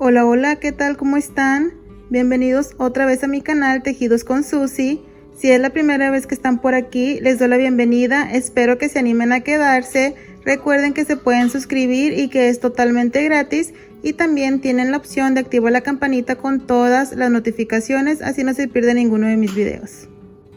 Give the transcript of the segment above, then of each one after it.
Hola, hola, ¿qué tal? ¿Cómo están? Bienvenidos otra vez a mi canal Tejidos con Susi. Si es la primera vez que están por aquí, les doy la bienvenida. Espero que se animen a quedarse. Recuerden que se pueden suscribir y que es totalmente gratis. Y también tienen la opción de activar la campanita con todas las notificaciones, así no se pierde ninguno de mis videos.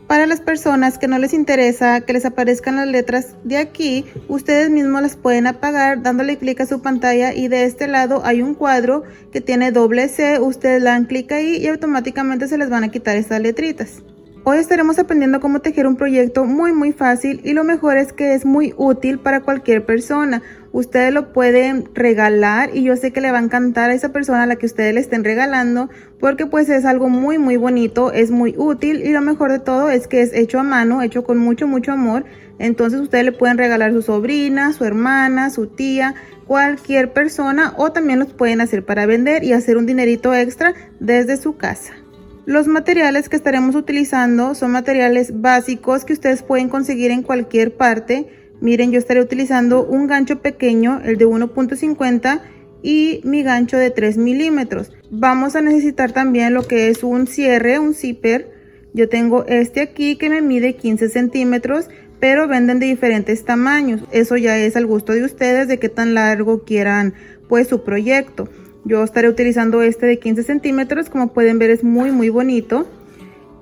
Para las personas que no les interesa que les aparezcan las letras de aquí, ustedes mismos las pueden apagar dándole clic a su pantalla, y de este lado hay un cuadro que tiene doble C. Ustedes le dan clic ahí y automáticamente se les van a quitar estas letritas. Hoy estaremos aprendiendo cómo tejer un proyecto muy fácil, y lo mejor es que es muy útil para cualquier persona. Ustedes lo pueden regalar y yo sé que le va a encantar a esa persona a la que ustedes le estén regalando, porque pues es algo muy bonito, es muy útil, y lo mejor de todo es que es hecho a mano, hecho con mucho amor. Entonces ustedes le pueden regalar a su sobrina, su hermana, su tía, cualquier persona, o también los pueden hacer para vender y hacer un dinerito extra desde su casa. Los materiales que estaremos utilizando son materiales básicos que ustedes pueden conseguir en cualquier parte. Miren, yo estaré utilizando un gancho pequeño, el de 1.50, y mi gancho de 3 milímetros. Vamos a necesitar también lo que es un cierre, un zipper. Yo tengo este aquí que me mide 15 centímetros, pero venden de diferentes tamaños. Eso ya es al gusto de ustedes, de qué tan largo quieran pues su proyecto. Yo estaré utilizando este de 15 centímetros, como pueden ver es muy bonito.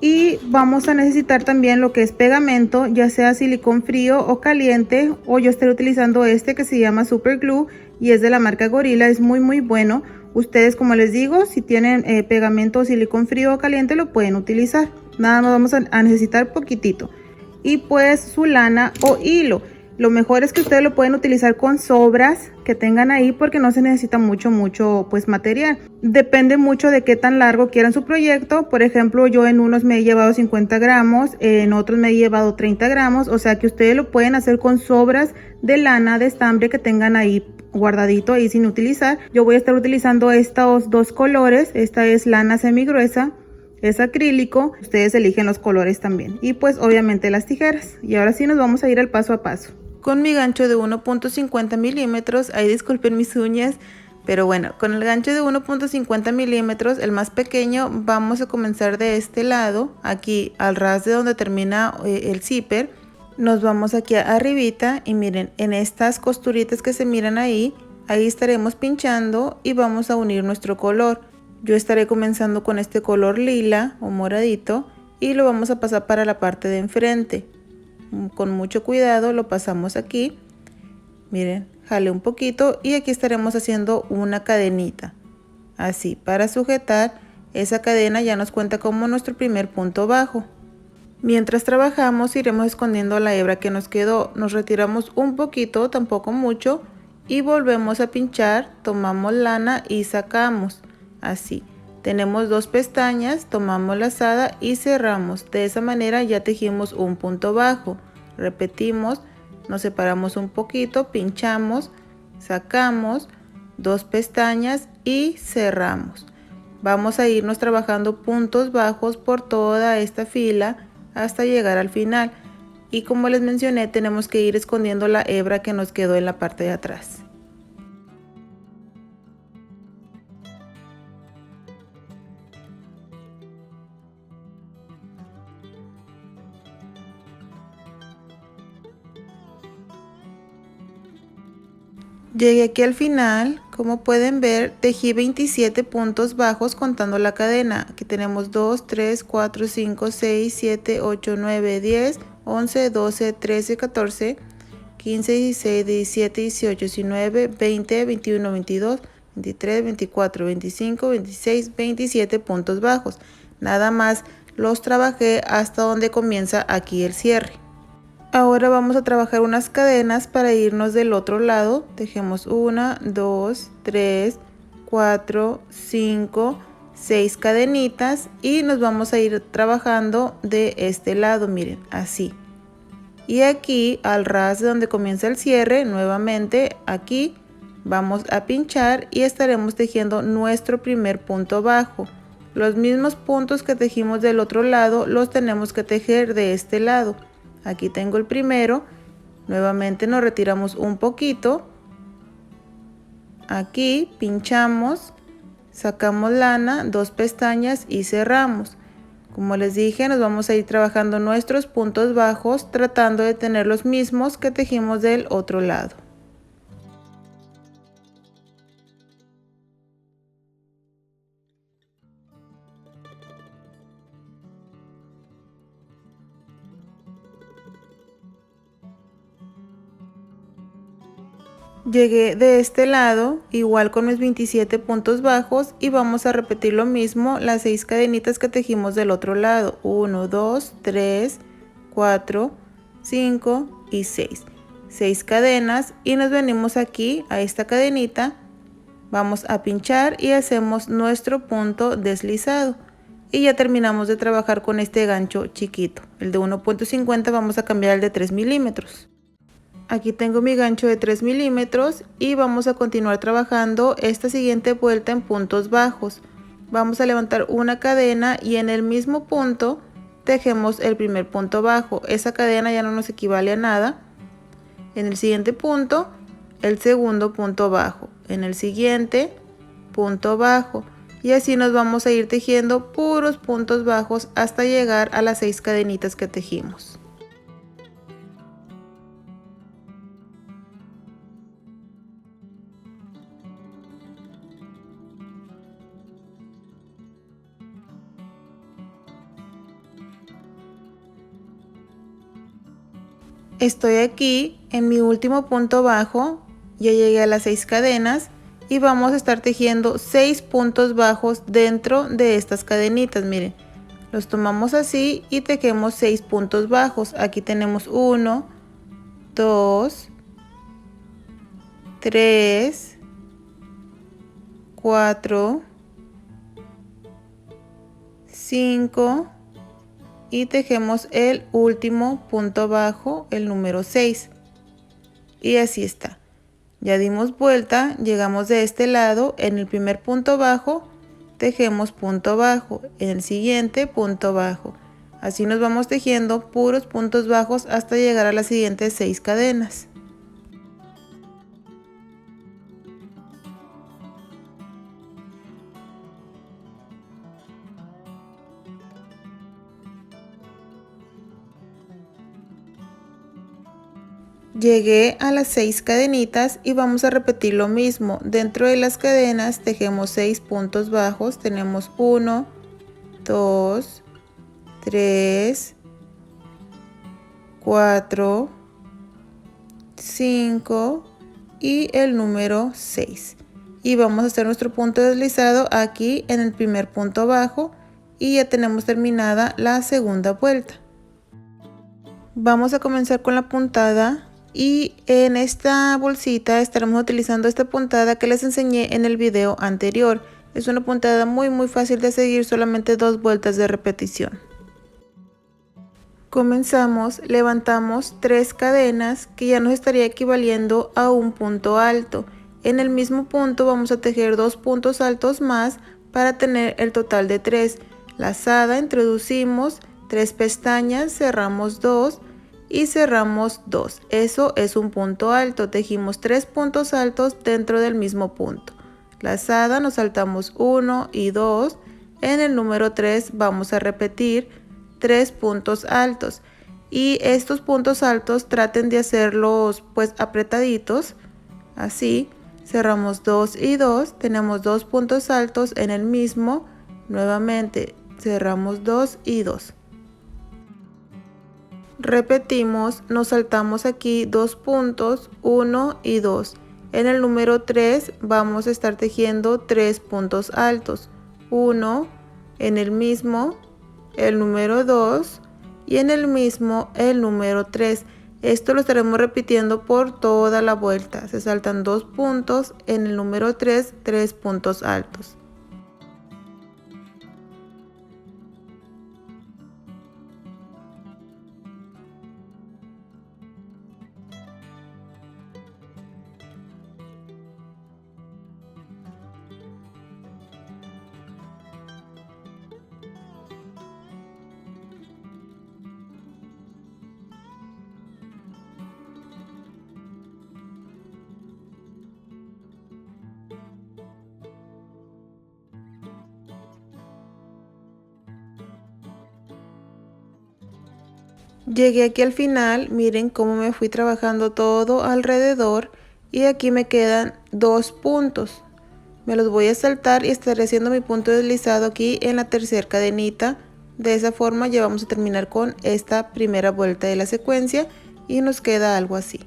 Y vamos a necesitar también lo que es pegamento, ya sea silicón frío o caliente, o yo estaré utilizando este que se llama Super Glue y es de la marca Gorilla, es muy bueno. Ustedes, como les digo, si tienen pegamento o silicón frío o caliente, lo pueden utilizar. Nada más vamos a necesitar poquitito. Y pues su lana o hilo. Lo mejor es que ustedes lo pueden utilizar con sobras que tengan ahí, porque no se necesita mucho pues material. Depende mucho de qué tan largo quieran su proyecto. Por ejemplo, yo en unos me he llevado 50 gramos, en otros me he llevado 30 gramos. O sea que ustedes lo pueden hacer con sobras de lana, de estambre que tengan ahí guardadito ahí sin utilizar. Yo voy a estar utilizando estos dos colores. Esta es lana semigruesa, es acrílico. Ustedes eligen los colores también. Y pues obviamente las tijeras. Y ahora sí nos vamos a ir al paso a paso. Con mi gancho de 1.50 milímetros, ahí disculpen mis uñas, pero bueno, con el gancho de 1.50 milímetros, el más pequeño, vamos a comenzar de este lado, aquí al ras de donde termina el zipper. Nos vamos aquí arribita y miren, en estas costuritas que se miran ahí estaremos pinchando y vamos a unir nuestro color. Yo estaré comenzando con este color lila o moradito y lo vamos a pasar para la parte de enfrente. Con mucho cuidado lo pasamos aquí, miren, jale un poquito y aquí estaremos haciendo una cadenita, así, para sujetar esa cadena. Ya nos cuenta como nuestro primer punto bajo. Mientras trabajamos iremos escondiendo la hebra que nos quedó. Nos retiramos un poquito, tampoco mucho, y volvemos a pinchar, tomamos lana y sacamos, así. Tenemos dos pestañas, tomamos lazada y cerramos. De esa manera ya tejimos un punto bajo. Repetimos, nos separamos un poquito, pinchamos, sacamos, dos pestañas y cerramos. Vamos a irnos trabajando puntos bajos por toda esta fila hasta llegar al final. Y como les mencioné, tenemos que ir escondiendo la hebra que nos quedó en la parte de atrás. Llegué aquí al final, como pueden ver, tejí 27 puntos bajos contando la cadena. Aquí tenemos 2, 3, 4, 5, 6, 7, 8, 9, 10, 11, 12, 13, 14, 15, 16, 17, 18, 19, 20, 21, 22, 23, 24, 25, 26, 27 puntos bajos. Nada más los trabajé hasta donde comienza aquí el cierre. Ahora vamos a trabajar unas cadenas para irnos del otro lado. Tejemos 1, 2, 3, 4, 5, 6 cadenitas y nos vamos a ir trabajando de este lado, miren, así. Y aquí al ras de donde comienza el cierre, nuevamente aquí vamos a pinchar y estaremos tejiendo nuestro primer punto bajo. Los mismos puntos que tejimos del otro lado los tenemos que tejer de este lado. Aquí tengo el primero, nuevamente nos retiramos un poquito, aquí pinchamos, sacamos lana, 2 pestañas y cerramos. Como les dije, nos vamos a ir trabajando nuestros puntos bajos tratando de tener los mismos que tejimos del otro lado. Llegué de este lado, igual con mis 27 puntos bajos, y vamos a repetir lo mismo, las 6 cadenitas que tejimos del otro lado. 1, 2, 3, 4, 5 y 6. 6 cadenas y nos venimos aquí a esta cadenita, vamos a pinchar y hacemos nuestro punto deslizado. Y ya terminamos de trabajar con este gancho chiquito. El de 1.50 vamos a cambiar al de 3 milímetros. Aquí tengo mi gancho de 3 milímetros y vamos a continuar trabajando esta siguiente vuelta en puntos bajos. Vamos a levantar una cadena y en el mismo punto tejemos el primer punto bajo. Esa cadena ya no nos equivale a nada. En el siguiente punto, el segundo punto bajo. En el siguiente, punto bajo. Y así nos vamos a ir tejiendo puros puntos bajos hasta llegar a las 6 cadenitas que tejimos. Estoy aquí en mi último punto bajo, ya llegué a las 6 cadenas y vamos a estar tejiendo 6 puntos bajos dentro de estas cadenitas. Miren, los tomamos así y tejemos 6 puntos bajos. Aquí tenemos 1, 2, 3, 4, 5 y tejemos el último punto bajo, el número 6, y así está. Ya dimos vuelta, llegamos de este lado, en el primer punto bajo tejemos punto bajo, en el siguiente punto bajo. Así nos vamos tejiendo puros puntos bajos hasta llegar a las siguientes 6 cadenas. Llegué a las 6 cadenitas y vamos a repetir lo mismo. Dentro de las cadenas tejemos 6 puntos bajos. Tenemos 1, 2, 3, 4, 5 y el número 6. Y vamos a hacer nuestro punto deslizado aquí en el primer punto bajo y ya tenemos terminada la segunda vuelta. Vamos a comenzar con la puntada. Y en esta bolsita estaremos utilizando esta puntada que les enseñé en el video anterior. Es una puntada muy fácil de seguir, solamente 2 vueltas de repetición. Comenzamos, levantamos 3 cadenas que ya nos estaría equivaliendo a un punto alto. En el mismo punto vamos a tejer 2 puntos altos más para tener el total de 3. Lazada, introducimos 3 pestañas, cerramos 2 y cerramos 2. Eso es un punto alto. Tejimos 3 puntos altos dentro del mismo punto. Lazada, nos saltamos 1 y 2. En el número 3 vamos a repetir 3 puntos altos. Y estos puntos altos traten de hacerlos pues apretaditos. Así, cerramos 2 y 2. Tenemos 2 puntos altos en el mismo. Nuevamente cerramos 2 y 2. Repetimos, nos saltamos aquí 2 puntos, 1 y 2. En el número 3 vamos a estar tejiendo 3 puntos altos. 1, en el mismo, el número 2 y en el mismo el número 3. Esto lo estaremos repitiendo por toda la vuelta. Se saltan 2 puntos, en el número 3, 3 puntos altos. Llegué aquí al final, miren cómo me fui trabajando todo alrededor y aquí me quedan 2 puntos. Me los voy a saltar y estaré haciendo mi punto deslizado aquí en la tercera cadenita. De esa forma ya vamos a terminar con esta primera vuelta de la secuencia y nos queda algo así.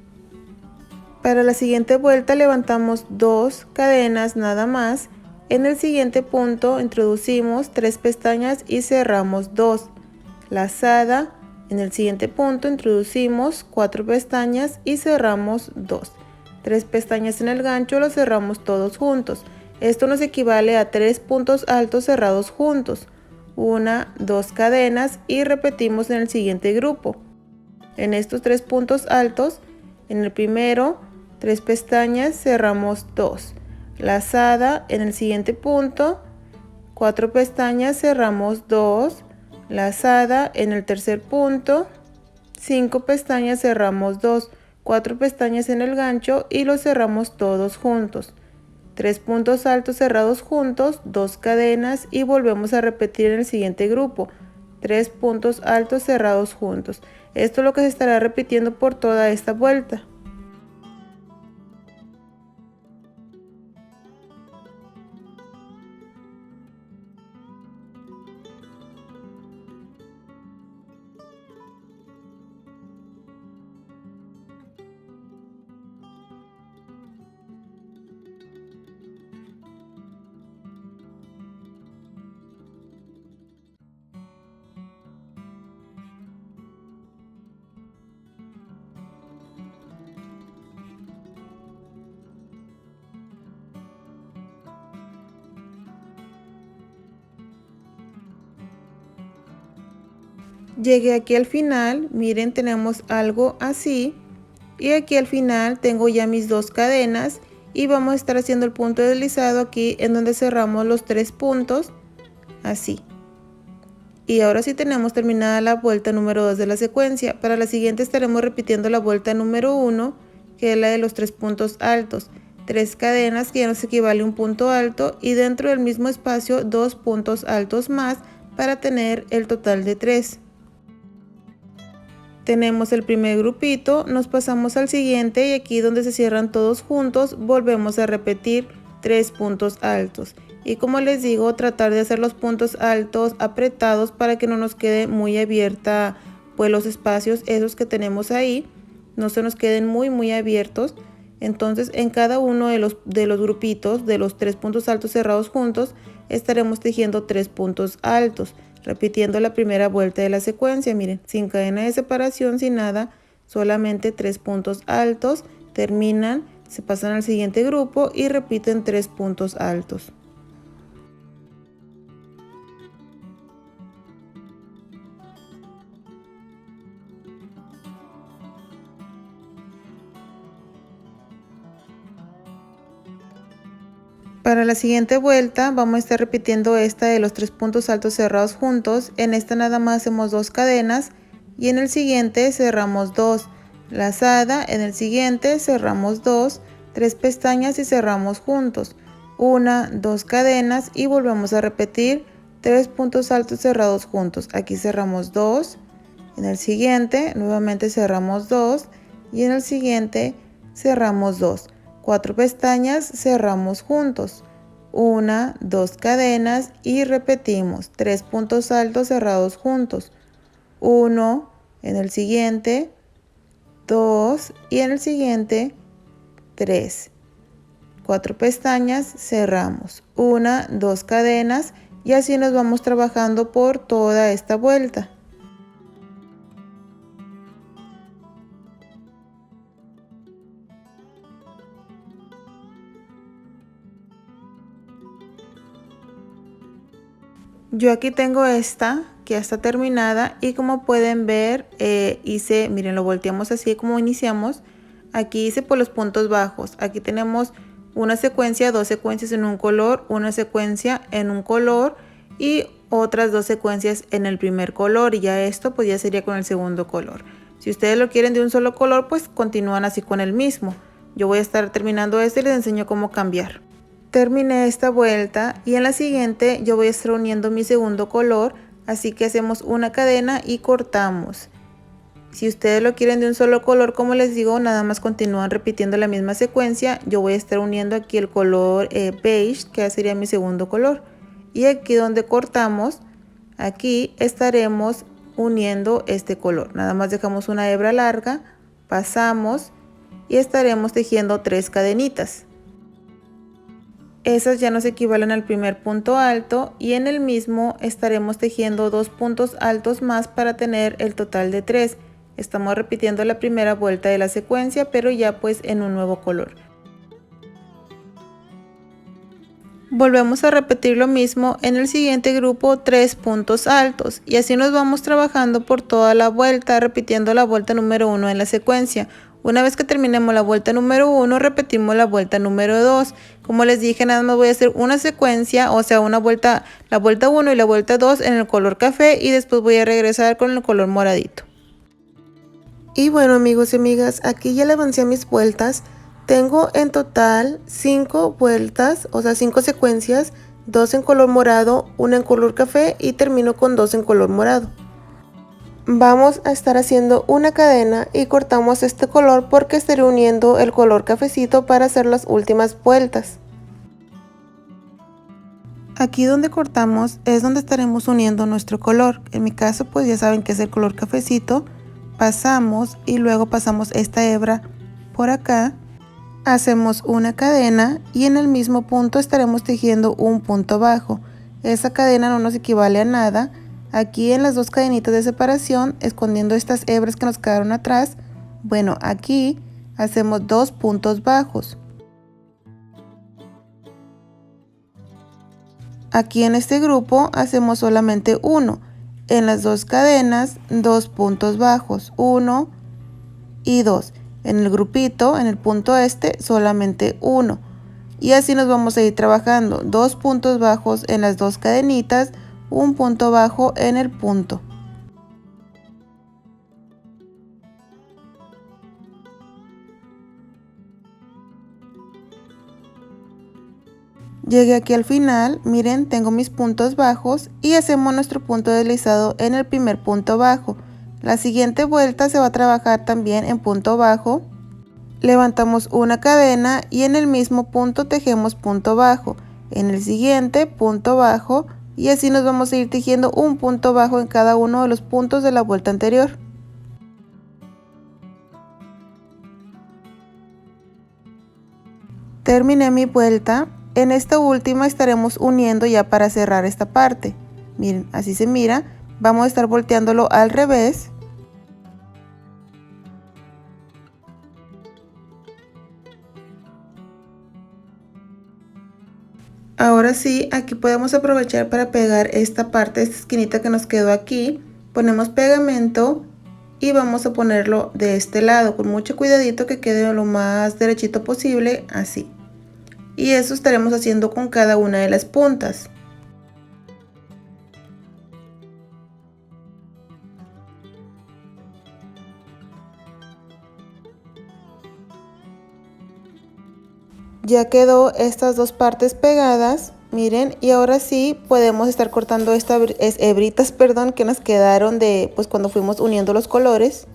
Para la siguiente vuelta levantamos 2 cadenas nada más. En el siguiente punto introducimos 3 pestañas y cerramos 2. Lazada. En el siguiente punto introducimos 4 pestañas y cerramos 2. 3 pestañas en el gancho, lo cerramos todos juntos. Esto nos equivale a 3 puntos altos cerrados juntos. 1, 2 cadenas y repetimos en el siguiente grupo. En estos 3 puntos altos, en el primero, 3 pestañas, cerramos 2. Lazada en el siguiente punto, 4 pestañas, cerramos 2. Lazada en el tercer punto, 5 pestañas, cerramos 2, 4 pestañas en el gancho y los cerramos todos juntos. 3 puntos altos cerrados juntos, 2 cadenas y volvemos a repetir en el siguiente grupo. 3 puntos altos cerrados juntos. Esto es lo que se estará repitiendo por toda esta vuelta. Llegué aquí al final, miren, tenemos algo así y aquí al final tengo ya mis 2 cadenas y vamos a estar haciendo el punto deslizado aquí en donde cerramos los 3 puntos así. Y ahora sí tenemos terminada la vuelta número 2 de la secuencia. Para la siguiente estaremos repitiendo la vuelta número 1, que es la de los 3 puntos altos. 3 cadenas, que ya nos equivale a un punto alto, y dentro del mismo espacio 2 puntos altos más para tener el total de 3. Tenemos el primer grupito, nos pasamos al siguiente y aquí donde se cierran todos juntos volvemos a repetir 3 puntos altos. Y como les digo, tratar de hacer los puntos altos apretados para que no nos quede muy abierta pues los espacios esos que tenemos ahí, no se nos queden muy abiertos. Entonces en cada uno de los grupitos de los 3 puntos altos cerrados juntos estaremos tejiendo 3 puntos altos, repitiendo la primera vuelta de la secuencia. Miren, sin cadena de separación, sin nada, solamente 3 puntos altos, terminan, se pasan al siguiente grupo y repiten 3 puntos altos. Para la siguiente vuelta vamos a estar repitiendo esta de los 3 puntos altos cerrados juntos. En esta nada más hacemos 2 cadenas y en el siguiente cerramos 2. Lazada, en el siguiente cerramos 2, 3 pestañas y cerramos juntos. 1, 2 cadenas y volvemos a repetir 3 puntos altos cerrados juntos. Aquí cerramos 2, en el siguiente nuevamente cerramos 2 y en el siguiente cerramos 2. 4 pestañas, cerramos juntos, 1, 2 cadenas y repetimos 3 puntos altos cerrados juntos, 1, en el siguiente 2 y en el siguiente 3. 4 pestañas, cerramos, 1, 2 cadenas y así nos vamos trabajando por toda esta vuelta. Yo aquí tengo esta que ya está terminada y como pueden ver hice, miren, lo volteamos así como iniciamos. Aquí hice por los puntos bajos. Aquí tenemos una secuencia, 2 secuencias en un color, una secuencia en un color y otras 2 secuencias en el primer color, y ya esto pues ya sería con el segundo color. Si ustedes lo quieren de un solo color, pues continúan así con el mismo. Yo voy a estar terminando este y les enseño cómo cambiar. Terminé esta vuelta y en la siguiente yo voy a estar uniendo mi segundo color, así que hacemos una cadena y cortamos. Si ustedes lo quieren de un solo color, como les digo, nada más continúan repitiendo la misma secuencia. Yo voy a estar uniendo aquí el color beige, que sería mi segundo color. Y aquí donde cortamos, aquí estaremos uniendo este color. Nada más dejamos una hebra larga, pasamos y estaremos tejiendo 3 cadenitas. Esas ya nos equivalen al primer punto alto y en el mismo estaremos tejiendo 2 puntos altos más para tener el total de 3. Estamos repitiendo la primera vuelta de la secuencia, pero ya pues en un nuevo color. Volvemos a repetir lo mismo en el siguiente grupo, 3 puntos altos, y así nos vamos trabajando por toda la vuelta, repitiendo la vuelta número 1 en la secuencia. Una vez que terminemos la vuelta número 1, repetimos la vuelta número 2. Como les dije, nada más voy a hacer una secuencia, o sea, una vuelta, la vuelta 1 y la vuelta 2 en el color café, y después voy a regresar con el color moradito. Y bueno, amigos y amigas, aquí ya le avancé a mis vueltas. Tengo en total 5 vueltas, o sea 5 secuencias, 2 en color morado, 1 en color café y termino con 2 en color morado. Vamos a estar haciendo una cadena y cortamos este color porque estaré uniendo el color cafecito para hacer las últimas vueltas. Aquí donde cortamos es donde estaremos uniendo nuestro color. En mi caso pues ya saben que es el color cafecito. Pasamos y luego pasamos esta hebra por acá, hacemos una cadena y en el mismo punto estaremos tejiendo un punto bajo. Esa cadena no nos equivale a nada. Aquí en las 2 cadenitas de separación, escondiendo estas hebras que nos quedaron atrás, bueno, aquí hacemos 2 puntos bajos. Aquí en este grupo hacemos solamente uno. En las 2 cadenas, 2 puntos bajos, 1 y 2. En el grupito, en el punto este, solamente 1. Y así nos vamos a ir trabajando. 2 puntos bajos en las 2 cadenitas, un punto bajo en el punto. Llegué aquí al final, miren, tengo mis puntos bajos y hacemos nuestro punto deslizado en el primer punto bajo. La siguiente vuelta se va a trabajar también en punto bajo. Levantamos una cadena y en el mismo punto tejemos punto bajo. En el siguiente, punto bajo, y así nos vamos a ir tejiendo un punto bajo en cada uno de los puntos de la vuelta anterior. Terminé mi vuelta. En esta última estaremos uniendo ya para cerrar esta parte. Miren, así se mira. Vamos a estar volteándolo al revés. Ahora sí, aquí podemos aprovechar para pegar esta parte, esta esquinita que nos quedó aquí. Ponemos pegamento y vamos a ponerlo de este lado, con mucho cuidadito que quede lo más derechito posible, así. Y eso estaremos haciendo con cada una de las puntas. Ya quedó estas 2 partes pegadas, miren, y ahora sí podemos estar cortando estas hebritas, perdón, que nos quedaron de pues cuando fuimos uniendo los colores.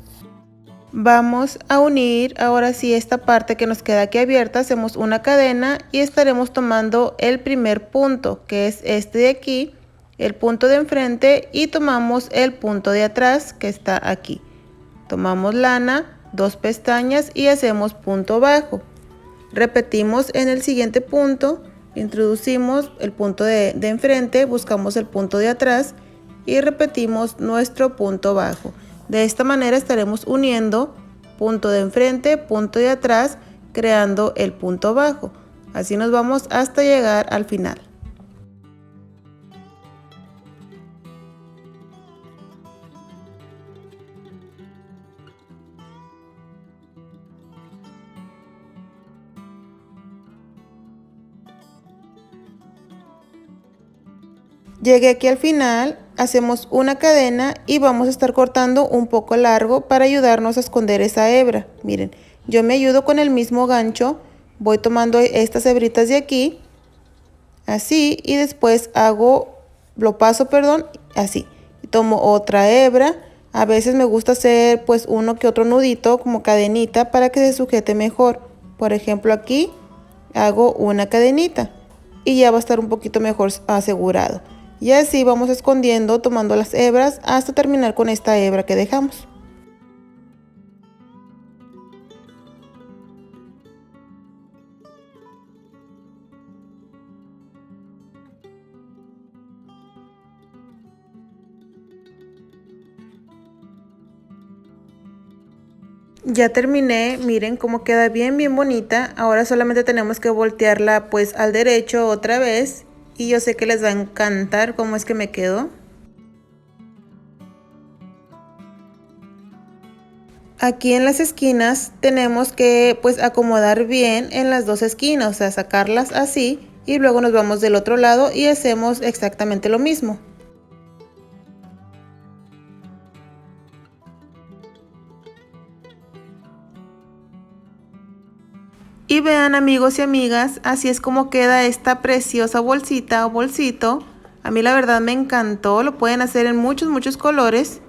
Vamos a unir ahora sí esta parte que nos queda aquí abierta, hacemos una cadena y estaremos tomando el primer punto, que es este de aquí, el punto de enfrente, y tomamos el punto de atrás que está aquí. Tomamos lana, 2 pestañas y hacemos punto bajo. Repetimos en el siguiente punto, introducimos el punto de enfrente, buscamos el punto de atrás y repetimos nuestro punto bajo. De esta manera estaremos uniendo punto de enfrente, punto de atrás, creando el punto bajo. Así nos vamos hasta llegar al final. Llegué aquí al final, hacemos una cadena y vamos a estar cortando un poco largo para ayudarnos a esconder esa hebra. Miren, yo me ayudo con el mismo gancho, voy tomando estas hebritas de aquí, así, y después lo paso, perdón, así. Tomo otra hebra, A veces me gusta hacer pues uno que otro nudito como cadenita para que se sujete mejor. Por ejemplo, aquí hago una cadenita y ya va a estar un poquito mejor asegurado. Y así vamos escondiendo tomando las hebras hasta terminar con esta hebra que dejamos. Ya terminé, miren cómo queda bien bonita. Ahora solamente tenemos que voltearla pues al derecho otra vez. Y yo sé que les va a encantar cómo es que me quedó. Aquí en las esquinas tenemos que pues acomodar bien en las dos esquinas, o sea, sacarlas así. Y luego nos vamos del otro lado y hacemos exactamente lo mismo. Y vean amigos y amigas, así es como queda esta preciosa bolsita o bolsito. A mí la verdad me encantó, lo pueden hacer en muchos colores.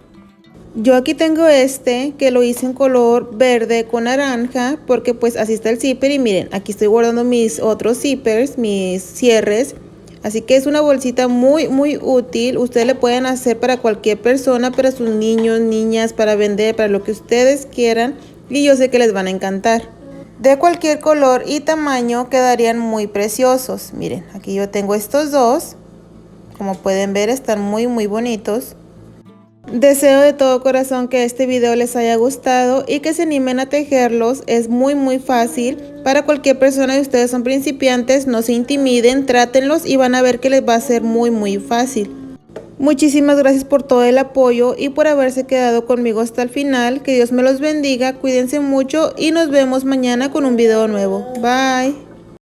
Yo aquí tengo este que lo hice en color verde con naranja porque pues así está el zipper y miren, aquí estoy guardando mis otros zippers, mis cierres. Así que es una bolsita muy útil, ustedes le pueden hacer para cualquier persona, para sus niños, niñas, para vender, para lo que ustedes quieran y yo sé que les van a encantar. De cualquier color y tamaño quedarían muy preciosos. Miren, aquí yo tengo estos dos. Como pueden ver, están muy bonitos. Deseo de todo corazón que este video les haya gustado y que se animen a tejerlos. Es muy fácil. Para cualquier persona y ustedes son principiantes, no se intimiden, trátenlos y van a ver que les va a ser muy fácil. Muchísimas gracias por todo el apoyo y por haberse quedado conmigo hasta el final. Que Dios me los bendiga, cuídense mucho y nos vemos mañana con un video nuevo. Bye.